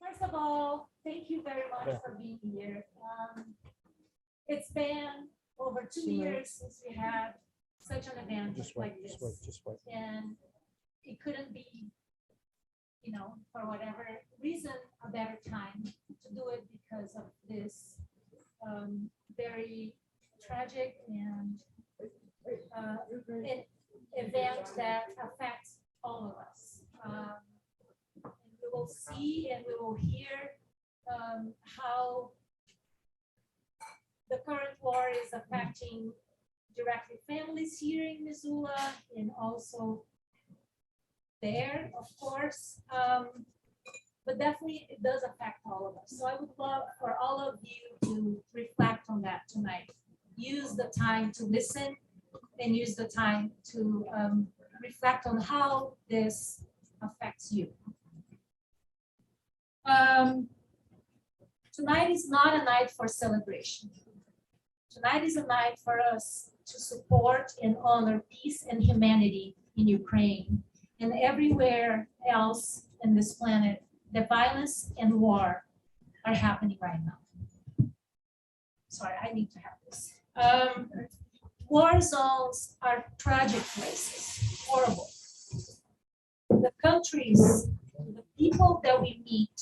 First of all, thank you very much for being here. It's been over 2 years since we had such an event like this. And it couldn't be, for whatever reason, a better time to do it because of this very tragic and an event that affects all of us. And we will see and we will hear how the current war is affecting directly families here in Missoula and also there, of course. But definitely it does affect all of us. So I would love for all of you to reflect on that tonight. Use the time to listen and use the time to reflect on how this affects you. Tonight is not a night for celebration. Tonight is a night for us to support and honor peace and humanity in Ukraine and everywhere else in this planet. The violence and war are happening right now. Sorry, I need to have this. War zones are tragic places, horrible. The countries, the people that we meet,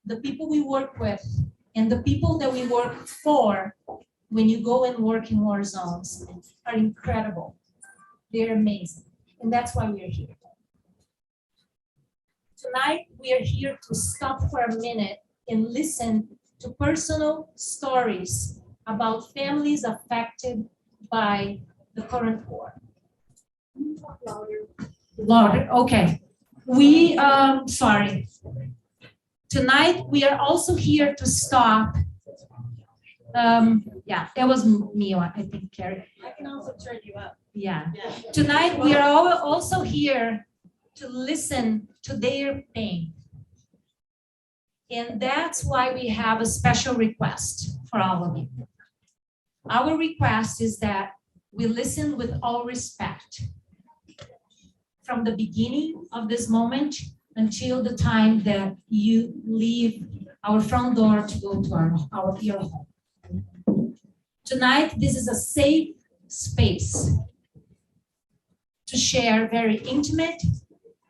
the people we work with, and the people that we work for when you go and work in war zones are incredible. They're amazing. And that's why we are here. Tonight, we are here to stop for a minute and listen to personal stories about families affected by the current war. Louder, okay. Sorry. Tonight, we are also here to stop. Yeah, that was me, I think, Carrie. I can also turn you up. Yeah. Tonight, we are also here to listen to their pain. And that's why we have a special request for all of you. Our request is that we listen with all respect from the beginning of this moment until the time that you leave our front door to go to your home. Tonight, this is a safe space to share very intimate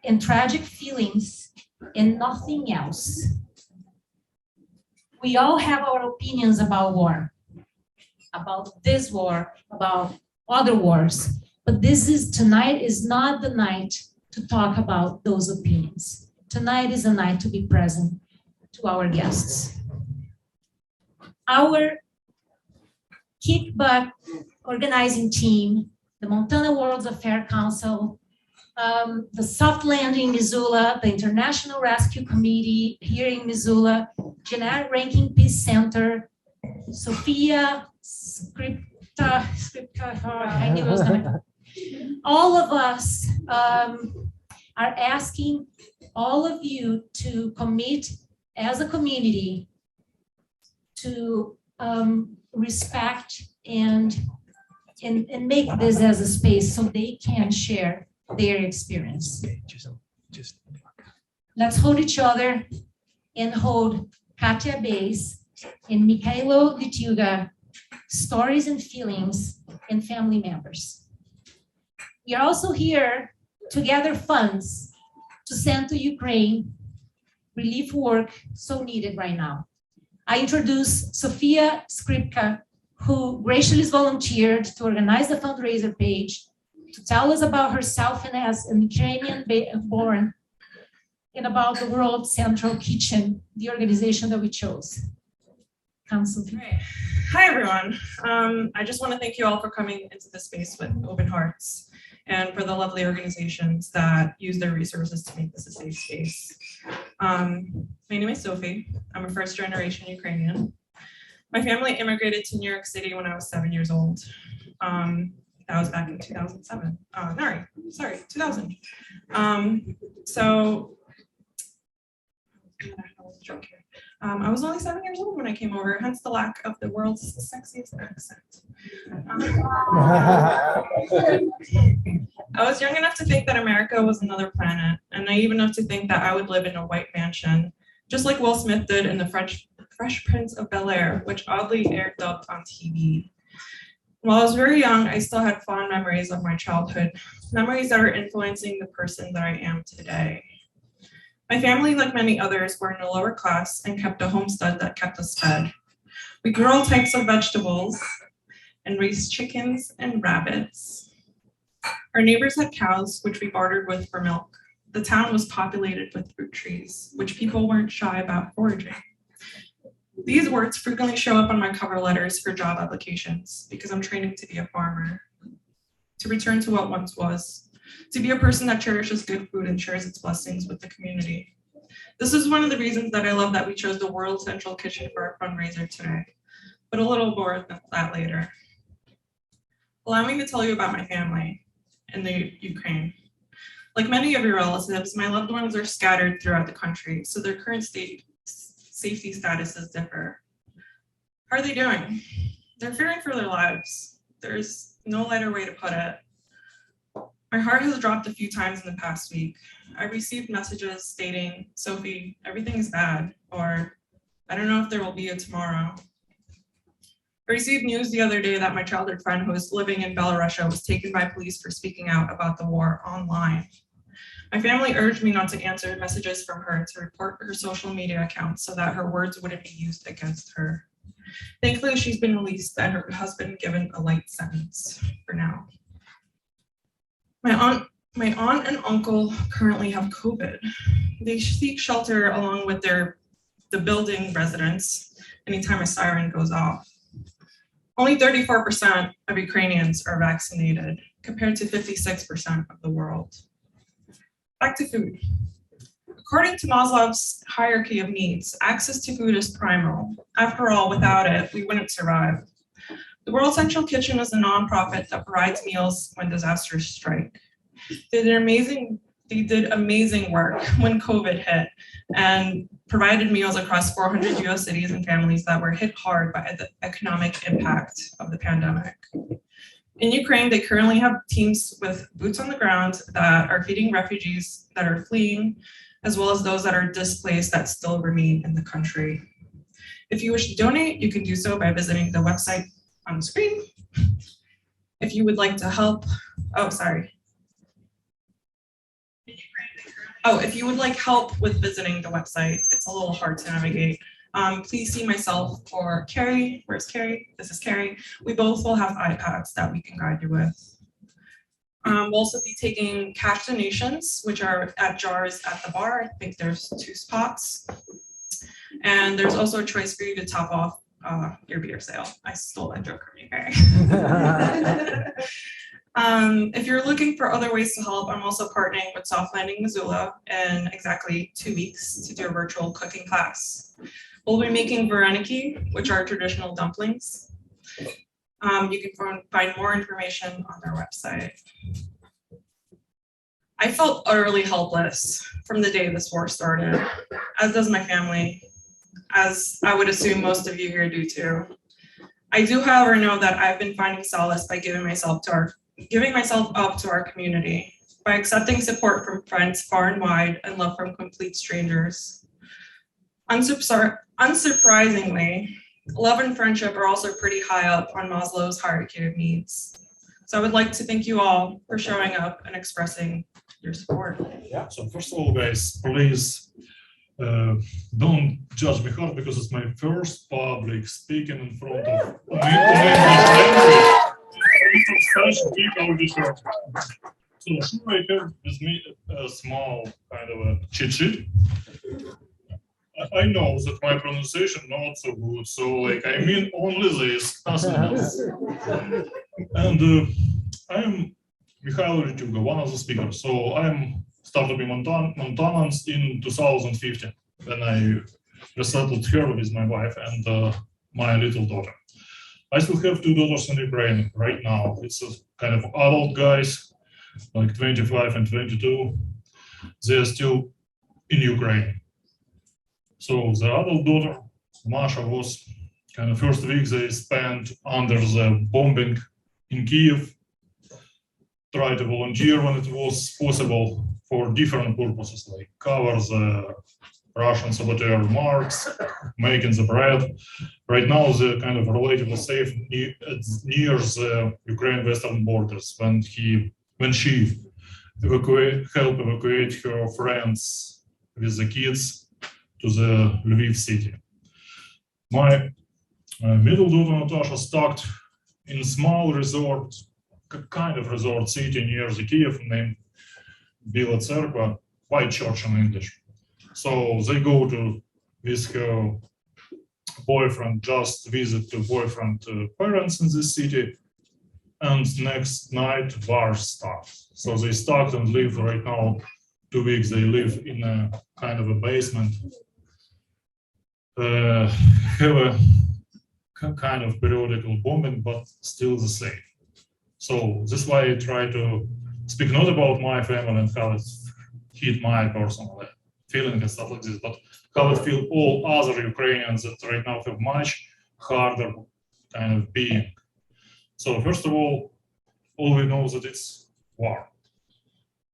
and tragic feelings and nothing else. We all have our opinions about war, about this war, about other wars, but tonight is not the night to talk about those opinions. Tonight is a night to be present to our guests. Our kick butt organizing team, the Montana World's Affairs Council, the Soft Landing Missoula, the International Rescue Committee here in Missoula, Jeanette Rankin Peace Center, Sophia Scripta, I knew it was gonna. All of us are asking all of you to commit as a community to respect and make this as a space so they can share their experience. Let's hold each other and hold Katia Bays and Mikhailo Vituga stories and feelings and family members. We are also here to gather funds to send to Ukraine relief work so needed right now. I introduce Sophia Skripka, who graciously volunteered to organize the fundraiser page, to tell us about herself and as an Ukrainian born, and about the World Central Kitchen, the organization that we chose. Council. Hi, everyone. I just want to thank you all for coming into this space with open hearts and for the lovely organizations that use their resources to make this a safe space. My name is Sophie. I'm a first-generation Ukrainian. My family immigrated to New York City when I was 7 years old. That was back in 2007. 2000. I was only 7 years old when I came over, hence the lack of the world's sexiest accent. I was young enough to think that America was another planet, and naive enough to think that I would live in a white mansion just like Will Smith did in the Fresh Prince of Bel-Air, which oddly aired dubbed on TV. While I was very young, I still had fond memories of my childhood, memories that are influencing the person that I am today. My family, like many others, were in the lower class and kept a homestead that kept us fed. We grew all types of vegetables and raised chickens and rabbits. Our neighbors had cows, which we bartered with for milk. The town was populated with fruit trees, which people weren't shy about foraging. These words frequently show up on my cover letters for job applications because I'm training to be a farmer, to return to what once was, to be a person that cherishes good food and shares its blessings with the community. This is one of the reasons that I love that we chose the World Central Kitchen for our fundraiser today, but a little more than that later. Allow me to tell you about my family in the Ukraine. Like many of your relatives, my loved ones are scattered throughout the country, so their current safety statuses differ. How are they doing? They're fearing for their lives. There's no lighter way to put it. My heart has dropped a few times in the past week. I received messages stating, "Sophie, everything is bad," or "I don't know if there will be a tomorrow." I received news the other day that my childhood friend who was living in Belarus was taken by police for speaking out about the war online. My family urged me not to answer messages from her, to report her social media accounts so that her words wouldn't be used against her. Thankfully, she's been released and her husband given a light sentence for now. My aunt and uncle currently have COVID. They seek shelter along with the building residents anytime a siren goes off. Only 34% of Ukrainians are vaccinated, compared to 56% of the world. Back to food. According to Maslow's hierarchy of needs, access to food is primal. After all, without it, we wouldn't survive. The World Central Kitchen is a nonprofit that provides meals when disasters strike. They did amazing work when COVID hit and provided meals across 400 US cities and families that were hit hard by the economic impact of the pandemic. In Ukraine, they currently have teams with boots on the ground that are feeding refugees that are fleeing, as well as those that are displaced that still remain in the country. If you wish to donate, you can do so by visiting the website on the screen. If you would like to help, if you would like help with visiting the website, it's a little hard to navigate. Please see myself or Carrie. Where's Carrie? This is Carrie. We both will have iPads that we can guide you with. We'll also be taking cash donations, which are at jars at the bar. I think there's 2 spots. And there's also a choice for you to top off your beer sale. I stole that joke from you, Carrie. If you're looking for other ways to help, I'm also partnering with Landing Missoula in exactly 2 weeks to do a virtual cooking class. We'll be making vareniki, which are traditional dumplings. You can find more information on their website. I felt utterly helpless from the day this war started, as does my family, as I would assume most of you here do too. I do, however, know that I've been finding solace by giving myself up to our community, by accepting support from friends far and wide and love from complete strangers. Unsurprisingly, love and friendship are also pretty high up on Maslow's hierarchy of needs. So I would like to thank you all for showing up and expressing your support. Yeah. So first of all, guys, please don't judge me hard because it's my first public speaking in front of such big audience. So sure, I have with me a small kind of a cheat sheet. I know that my pronunciation not so good, so I mean only this, nothing else. And I'm Mikhail Rytyuga, one of the speakers. So I'm started in Montanans in 2015 when I resettled here with my wife and my little daughter. I still have 2 daughters in Ukraine right now. It's a kind of adult guys, like 25 and 22. They're still in Ukraine. So the adult daughter, Masha, was kind of first week they spent under the bombing in Kiev, tried to volunteer when it was possible for different purposes, like cover the Russian saboteur remarks, making the bread. Right now, the kind of relatively safe near the Ukraine western borders when she helped evacuate her friends with the kids to the Lviv city. My middle daughter Natasha stuck in a small resort, kind of resort city near the Kiev named Bila Tserkva, white church in English. So they go to with her boyfriend, just visit the boyfriend parents in this city, and next night war starts. So they start and live right now 2 weeks. They live in a kind of a basement, have a kind of periodical bombing, but still the same. So this is why I try to speak not about my family and how it hit my personal feeling and stuff like this, but how it feel all other Ukrainians that right now have much harder kind of being. So first of all we know that it's war.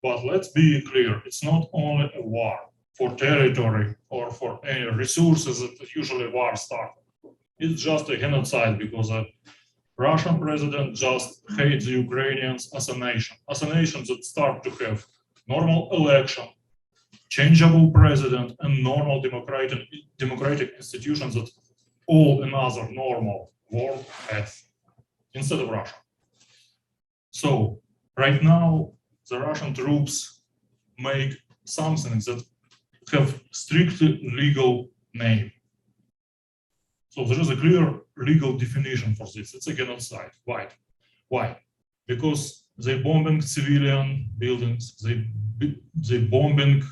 But let's be clear, it's not only a war for territory or for any resources that usually war start. It's just a genocide because a Russian president just hates the Ukrainians as a nation that start to have normal election, changeable president, and normal democratic institutions that all another normal world has, instead of Russia. So right now, the Russian troops make something that have strictly legal name. So there is a clear legal definition for this. It's a genocide. Why? Why? Because they bombing civilian buildings, they bombing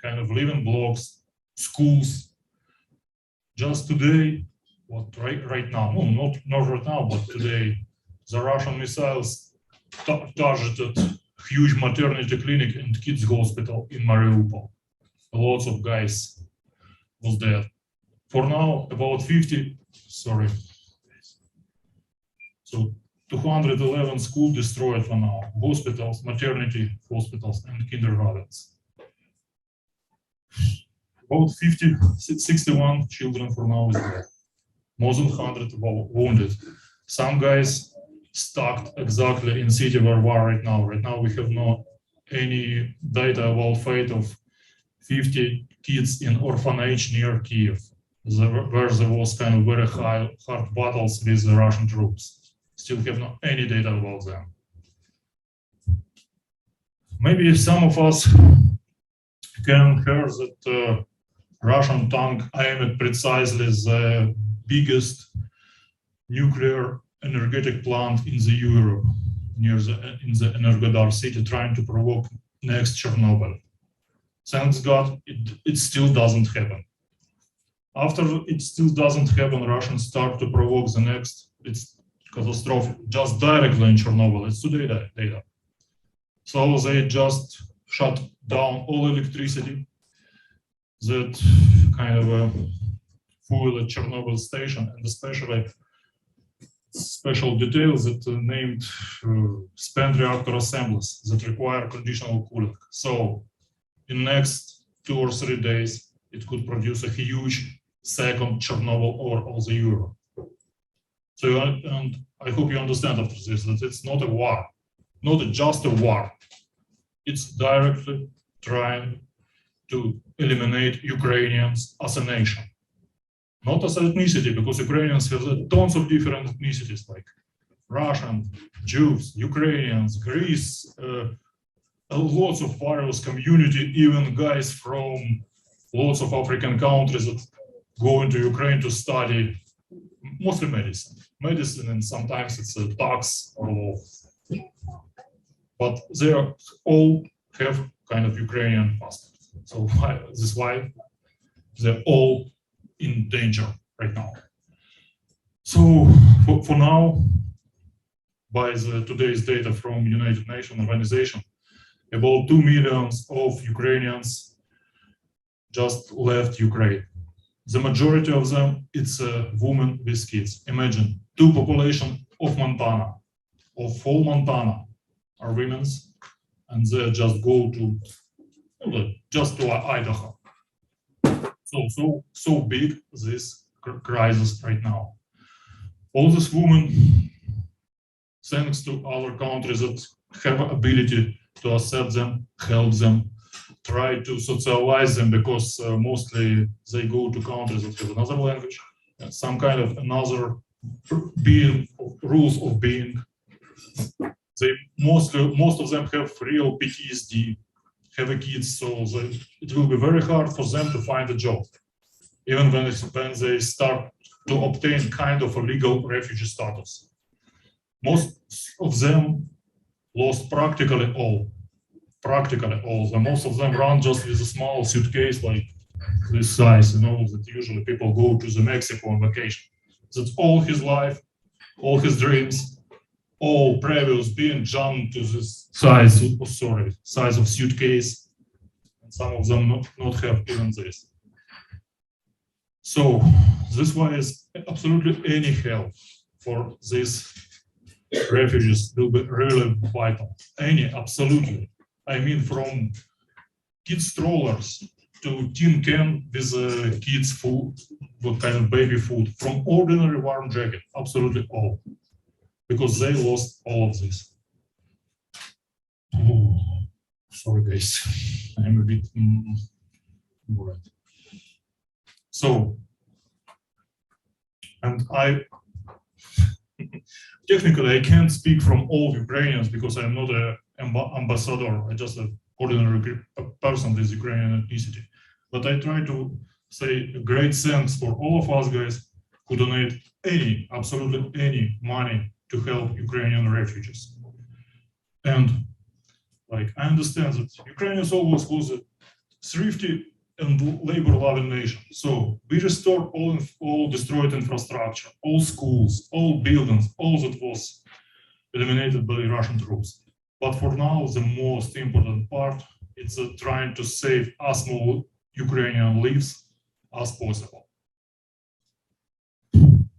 kind of living blocks, schools. Just today, right now, no, not right now, but today, the Russian missiles targeted huge maternity clinic and kids hospital in Mariupol. Lots of guys was dead. For now, about 211 schools destroyed for now, hospitals, maternity hospitals, and kindergartens. About 61 children for now is dead. More than 100 wounded. Some guys stuck exactly in city where war right now. Right now we have no any data about fate of 50 kids in orphanage near Kiev, where there was kind of very hard battles with the Russian troops. Still have no any data about them. Maybe some of us can hear that Russian tank aimed precisely the biggest nuclear energetic plant in the Europe, in the Energodar city, trying to provoke next Chernobyl. Thanks God, it still doesn't happen. After it still doesn't happen, Russians start to provoke the next catastrophe just directly in Chernobyl. It's today data. So they just shut down all electricity that kind of fuel at Chernobyl station, and especially special details that named spent reactor assemblies that require conditional cooling. So in next 2 or 3 days, it could produce a huge second Chernobyl or all the Europe. So, and I hope you understand after this that it's not a war, not just a war. It's directly trying to eliminate Ukrainians as a nation. Not as an ethnicity, because Ukrainians have tons of different ethnicities like Russian, Jews, Ukrainians, Greece, lots of various community, even guys from lots of African countries that go into Ukraine to study mostly medicine, and sometimes it's a tax or law. But they all have kind of Ukrainian passport. So this is why they're all in danger right now. So for now, by today's data from United Nations Organization, about 2 million of Ukrainians just left Ukraine. The majority of them, it's women with kids. Imagine 2 population of Montana, of whole Montana, are women's, and they just go to Idaho. So big this crisis right now. All these women, thanks to other countries that have ability to accept them, help them, try to socialize them, because mostly they go to countries that have another language, some kind of another being, rules of being. They most of them have real PTSD, have a kids, so it will be very hard for them to find a job, even when they start to obtain kind of a legal refugee status. Most of them lost practically all. Most of them run just with a small suitcase like this size, that usually people go to the Mexico on vacation. That's all his life, all his dreams, all previous being jumped to this size of suitcase, and some of them not have even this. So this why is absolutely any help for these refugees will be really vital. Absolutely. I mean, from kids strollers to tin can with kids food, what kind of baby food, from ordinary warm jacket, absolutely all, because they lost all of this. Oh, sorry guys, I'm a bit worried. So, and technically I can't speak from all Ukrainians because I'm not an ambassador, I'm just an ordinary person with Ukrainian ethnicity. But I try to say a great thanks for all of us guys who donate absolutely any money to help Ukrainian refugees. And I understand that Ukrainians always was a thrifty and labor-loving nation. So we restored all destroyed infrastructure, all schools, all buildings, all that was eliminated by the Russian troops. But for now, the most important part is trying to save as more Ukrainian lives as possible.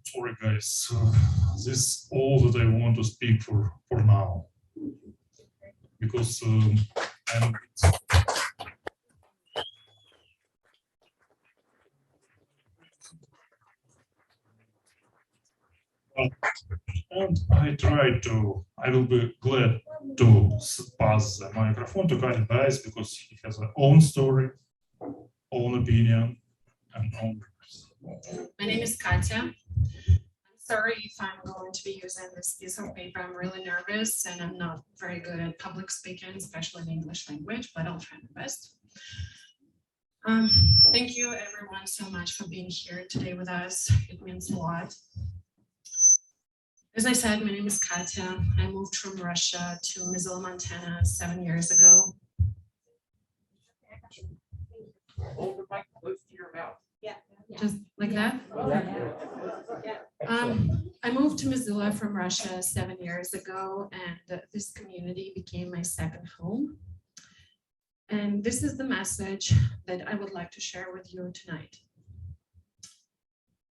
Sorry, guys. This is all that I want to speak for now, because and I will be glad to pass the microphone to Kyle Baez, because he has his own story, own opinion, and own. My name is Katya. I'm sorry if I'm going to be using this piece of paper. I'm really nervous and I'm not very good at public speaking, especially in English language, but I'll try my best. Thank you everyone so much for being here today with us. It means a lot. As I said, my name is Katya. I moved from Russia to Missoula, Montana 7 years ago. Hold the mic close to your mouth. Just like that? I moved to Missoula from Russia 7 years ago, and this community became my second home. And this is the message that I would like to share with you tonight.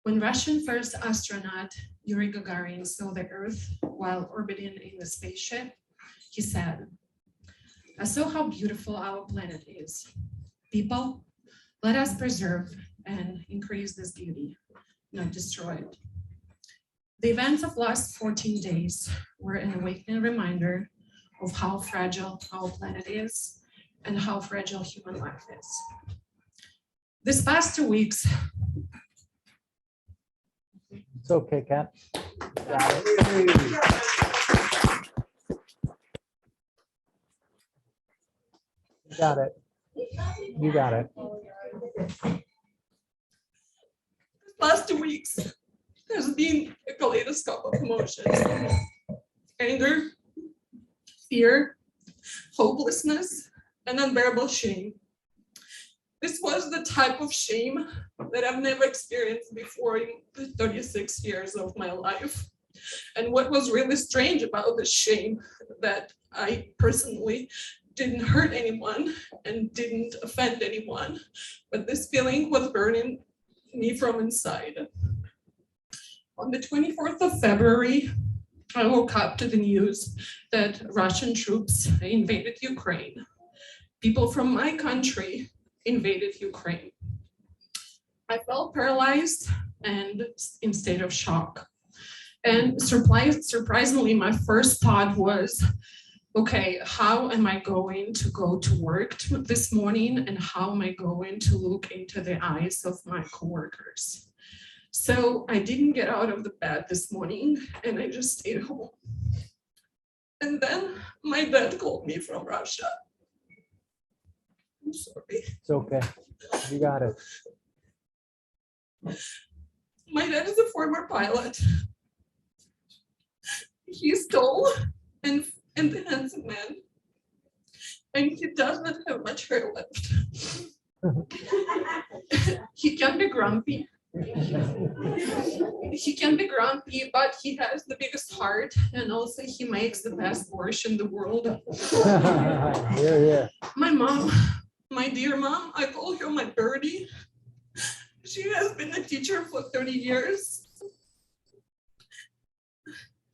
When Russian first astronaut Yuri Gagarin saw the Earth while orbiting in the spaceship, he said, "I saw how beautiful our planet is. People, let us preserve and increase this beauty, not destroy it." The events of last 14 days were an awakening reminder of how fragile our planet is and how fragile human life is. This past 2 weeks, It's okay, Kat. Got it. You got it. You got it. last 2 weeks has been a kaleidoscope of emotions. Anger, fear, hopelessness, and unbearable shame. This was the type of shame that I've never experienced before in the 36 years of my life. And what was really strange about the shame, that I personally didn't hurt anyone and didn't offend anyone, but this feeling was burning me from inside. On the 24th of February, I woke up to the news that Russian troops invaded Ukraine. People from my country invaded Ukraine. I felt paralyzed and in state of shock. And surprisingly, my first thought was, okay, how am I going to go to work this morning, and how am I going to look into the eyes of my coworkers? So I didn't get out of the bed this morning, and I just stayed home. And then my dad called me from Russia. I'm sorry. It's okay. You got it. My dad is a former pilot. He's tall and a handsome man, and he does not have much hair left. He can be grumpy. He can be grumpy, but he has the biggest heart, and also he makes the best borscht in the world. Yeah. My mom, my dear mom, I call her my birdie. She has been a teacher for 30 years.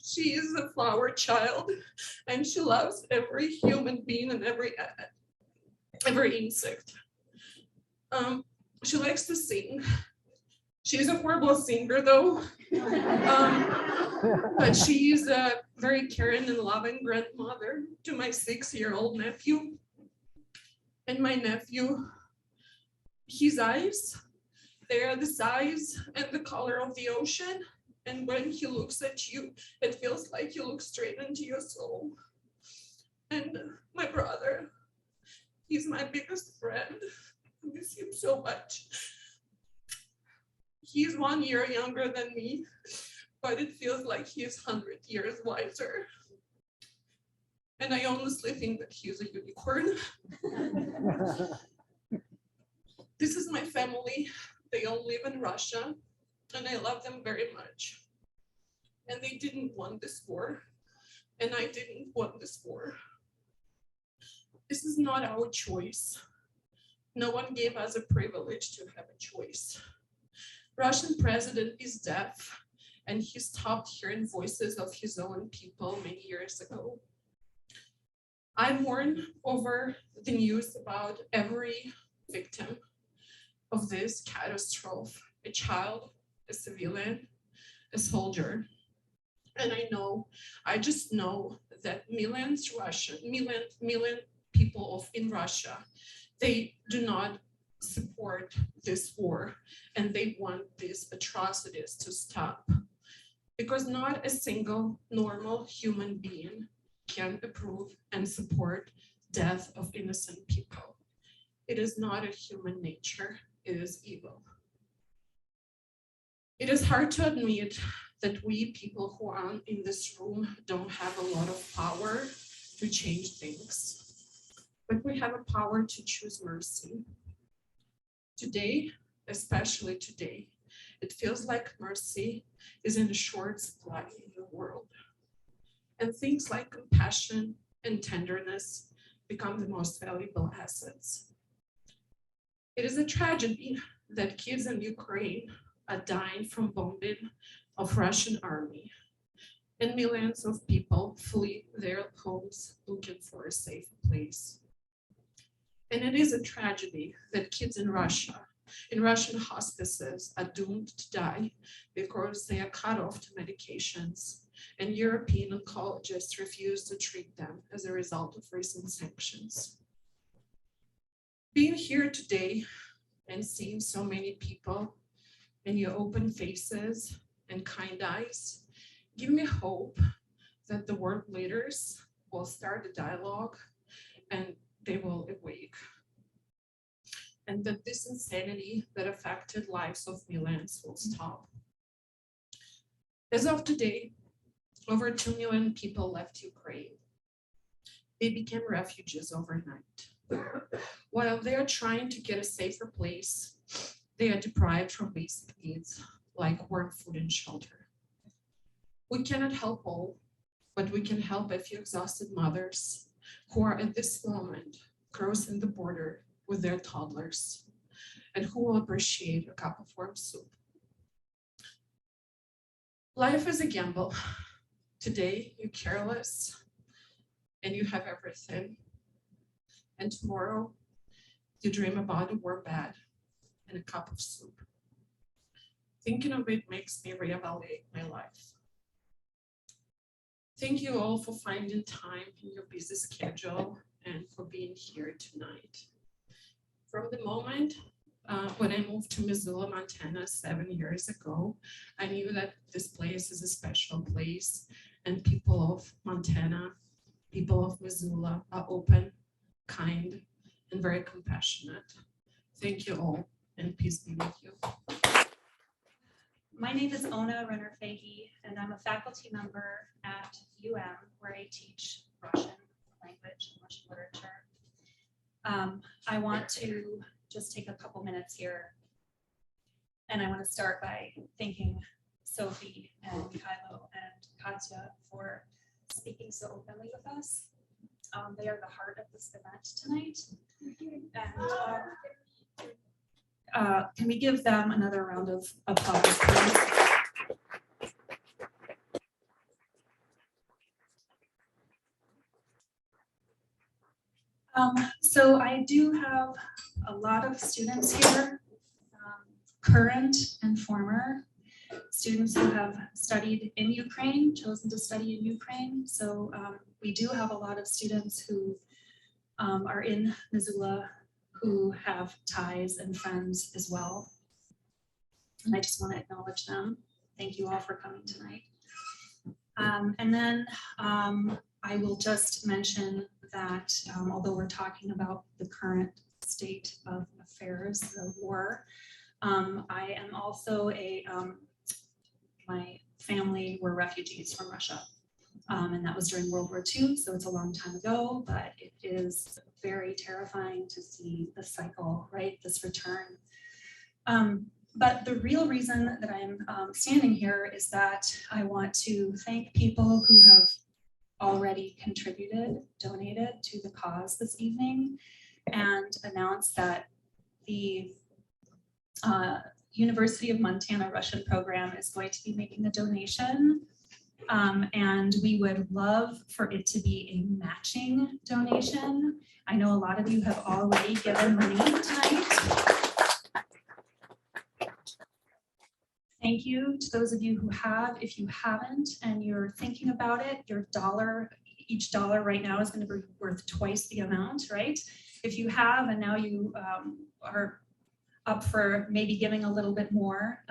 She is a flower child, and she loves every human being and every insect. She likes to sing. She's a horrible singer, though. But she is a very caring and loving grandmother to my 6-year-old nephew. And my nephew, his eyes, they are the size and the color of the ocean. And when he looks at you, it feels like he looks straight into your soul. And my brother, he's my biggest friend. I miss him so much. He's 1 year younger than me, but it feels like he's 100 years wiser. And I honestly think that he's a unicorn. This is my family. They all live in Russia, and I love them very much. And they didn't want this war, and I didn't want this war. This is not our choice. No one gave us a privilege to have a choice. Russian president is deaf, and he stopped hearing voices of his own people many years ago. I mourn over the news about every victim of this catastrophe, a child, a civilian, a soldier. And I just know that million people in Russia, they do not support this war, and they want these atrocities to stop, because not a single normal human being can approve and support death of innocent people. It is not a human nature, it is evil. It is hard to admit that we people who are in this room don't have a lot of power to change things, but we have a power to choose mercy. Today, especially today, it feels like mercy is in short supply in the world. And things like compassion and tenderness become the most valuable assets. It is a tragedy that kids in Ukraine are dying from bombing of Russian army, and millions of people flee their homes looking for a safe place. And it is a tragedy that kids in Russia, in Russian hospices, are doomed to die because they are cut off to medications, and European oncologists refuse to treat them as a result of recent sanctions. Being here today and seeing so many people and your open faces and kind eyes give me hope that the world leaders will start a dialogue and they will awake, and that this insanity that affected lives of millions will stop. As of today, over 2 million people left Ukraine. They became refugees overnight. While they are trying to get a safer place, they are deprived from basic needs like warm food and shelter. We cannot help all, but we can help a few exhausted mothers who are at this moment crossing the border with their toddlers and who will appreciate a cup of warm soup. Life is a gamble. Today, you're careless and you have everything. And tomorrow, you dream about a warm bed and a cup of soup. thinking of it makes me reevaluate my life. Thank you all for finding time in your busy schedule and for being here tonight. From the moment when I moved to Missoula, Montana 7 years ago, I knew that this place is a special place, and people of Montana, people of Missoula are open, kind, and very compassionate. Thank you all, and peace be with you. My name is Ona Renner-Fahey, and I'm a faculty member at where I teach Russian language and Russian literature. I want to just take a couple minutes here, and I want to start by thanking Sophie and Mikhailo and Katya for speaking so openly with us. They are the heart of this event tonight. And can we give them another round of applause, please? So I do have a lot of students here, current and former, students who have studied in Ukraine, chosen to study in Ukraine. So we do have a lot of students who are in Missoula who have ties and friends as well. And I just want to acknowledge them. Thank you all for coming tonight. And then I will just mention that although we're talking about the current state of affairs, the war, I am also my family were refugees from Russia. And that was during World War II, so it's a long time ago, but it is very terrifying to see the cycle, right? This return. But the real reason that I'm standing here is that I want to thank people who have already contributed, donated to the cause this evening, and announce that the University of Montana Russian program is going to be making a donation. And we would love for it to be a matching donation. I know a lot of you have already given money tonight. Thank you to those of you who have. If you haven't and you're thinking about it, each dollar right now is going to be worth twice the amount, right? If you have and now you are up for maybe giving a little bit more,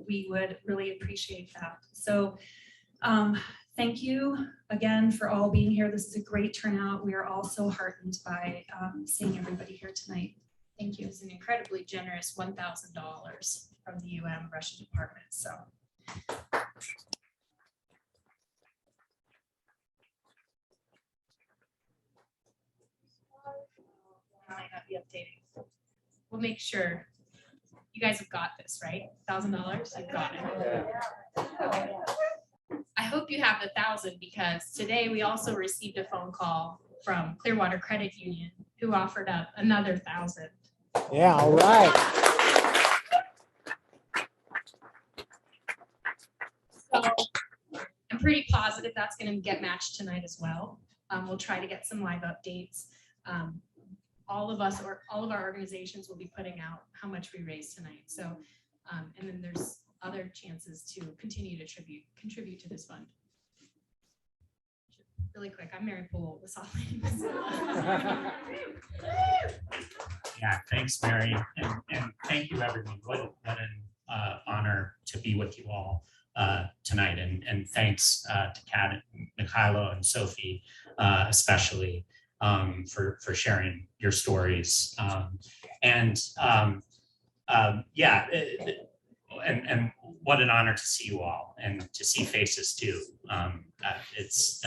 we would really appreciate that. So thank you again for all being here. This is a great turnout. We are all so heartened by seeing everybody here tonight. Thank you. It's an incredibly generous $1,000 from the Russian department. So. I might not be updating. We'll make sure you guys have got this, right? $1,000, you've got it. I hope you have the 1,000 because today we also received a phone call from Clearwater Credit Union who offered up another 1,000. Yeah, all right. So I'm pretty positive that's going to get matched tonight as well. We'll try to get some live updates. All of our organizations will be putting out how much we raised tonight. So, and then there's other chances to continue to contribute to this fund. Really quick, I'm Mary Poole with South Landing Missoula. Yeah, thanks, Mary, and thank you, everyone. What an honor to be with you all tonight, and thanks to Kat and Mikhailo and Sophie, especially for sharing your stories. And what an honor to see you all and to see faces too. This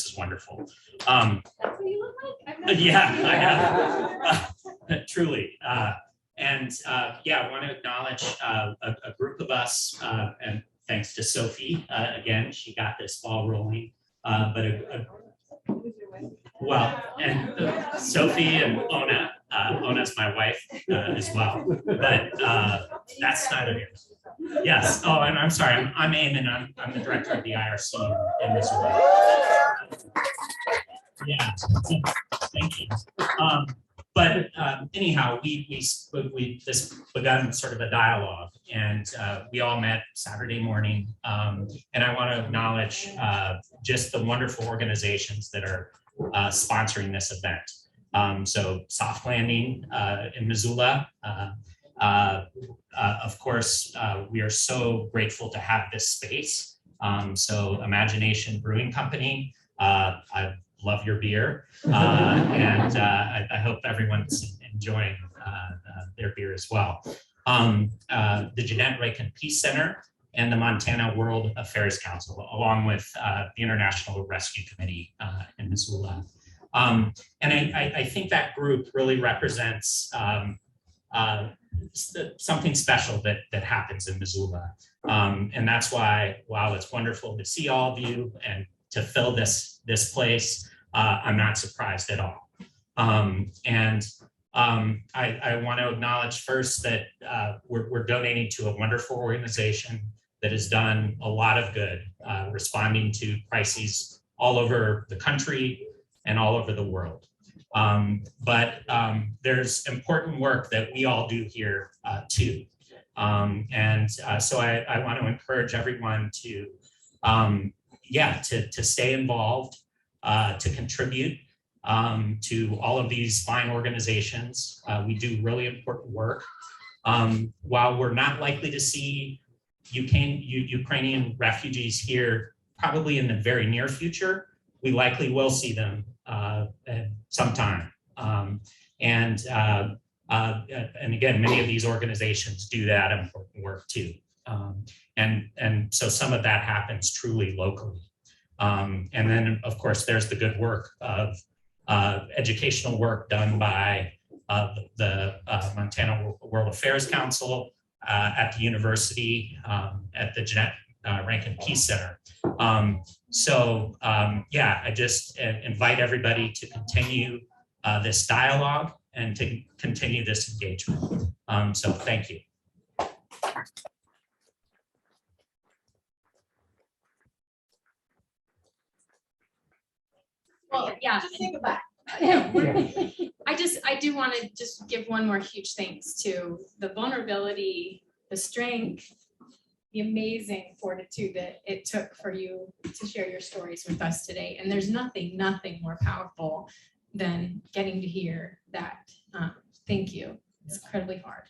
is wonderful. That's what you look like? Yeah, I know. Truly. I want to acknowledge a group of us, and thanks to Sophie, again, she got this ball rolling, Sophie and Ona. Ona's my wife as well, but that's neither here. Yes. Oh, and I'm sorry. I'm Eamon. I'm the director of the IRC in Missoula. Yeah. Thank you. But anyhow, this begun sort of a dialogue, and we all met Saturday morning. And I want to acknowledge just the wonderful organizations that are sponsoring this event. So Soft Landing in Missoula. Of course, we are so grateful to have this space. So ImagineNation Brewing Company, I love your beer, and I hope everyone's enjoying their beer as well. The Jeanette Rankin Peace Center and the Montana World Affairs Council, along with the International Rescue Committee in Missoula. And I think that group really represents something special that happens in Missoula. And that's why, while it's wonderful to see all of you and to fill this place, I'm not surprised at all. I want to acknowledge first that we're donating to a wonderful organization that has done a lot of good, responding to crises all over the country and all over the world. But there's important work that we all do here too. So I want to encourage everyone to, to stay involved, to contribute to all of these fine organizations. We do really important work. While we're not likely to see Ukrainian refugees here probably in the very near future, we likely will see them sometime. And again, many of these organizations do that important work too. And so some of that happens truly locally. And then, of course, there's the good work of educational work done by the Montana World Affairs Council at the university, at the Jeanette Rankin Peace Center. I just invite everybody to continue this dialogue and to continue this engagement. So thank you. Well, yeah. Just think about I do want to just give one more huge thanks to the vulnerability, the strength, the amazing fortitude that it took for you to share your stories with us today. And there's nothing more powerful than getting to hear that. Thank you. It's incredibly hard.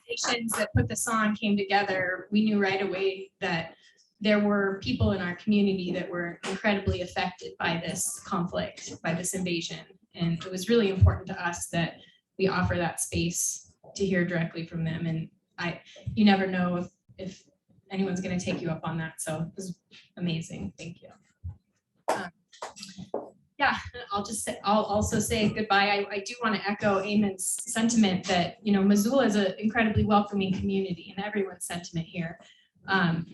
Organizations that put this on came together. We knew right away that there were people in our community that were incredibly affected by this conflict, by this invasion. And it was really important to us that we offer that space to hear directly from them. And you never know if anyone's going to take you up on that. So it was amazing. Thank you. I'll also say goodbye. I do want to echo Eamon's sentiment that, Missoula is an incredibly welcoming community, and everyone's sentiment here.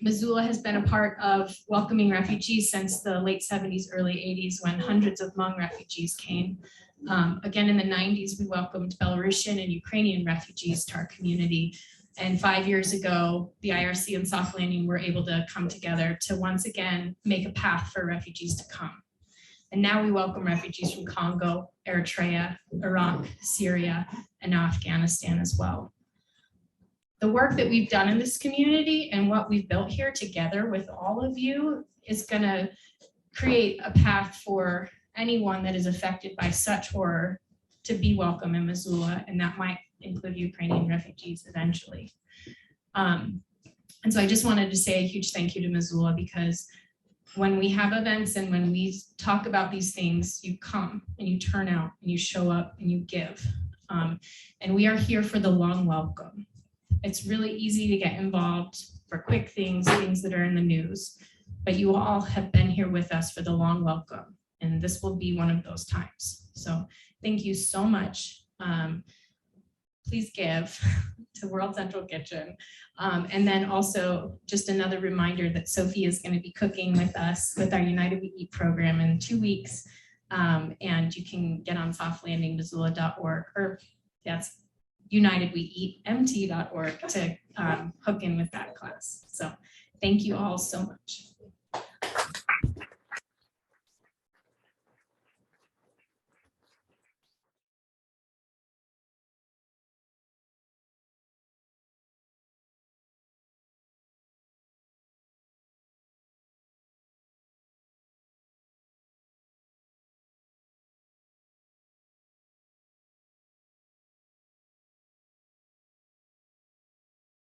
Missoula has been a part of welcoming refugees since the late 70s, early 80s, when hundreds of Hmong refugees came. Again, in the 90s, we welcomed Belarusian and Ukrainian refugees to our community. And 5 years ago, the IRC and Soft Landing were able to come together to once again make a path for refugees to come. And now we welcome refugees from Congo, Eritrea, Iraq, Syria, and now Afghanistan as well. The work that we've done in this community and what we've built here together with all of you is going to create a path for anyone that is affected by such horror to be welcome in Missoula, and that might include Ukrainian refugees eventually. And so I just wanted to say a huge thank you to Missoula, because when we have events and when we talk about these things, you come and you turn out and you show up and you give. And we are here for the long welcome. It's really easy to get involved for quick things that are in the news, but you all have been here with us for the long welcome. And this will be one of those times. So thank you so much. Please give to World Central Kitchen. And then also just another reminder that Sophie is going to be cooking with us with our United We Eat program in 2 weeks. And you can get on softlandingmissoula.org, or that's unitedweeatmt.org to hook in with that class. So thank you all so much.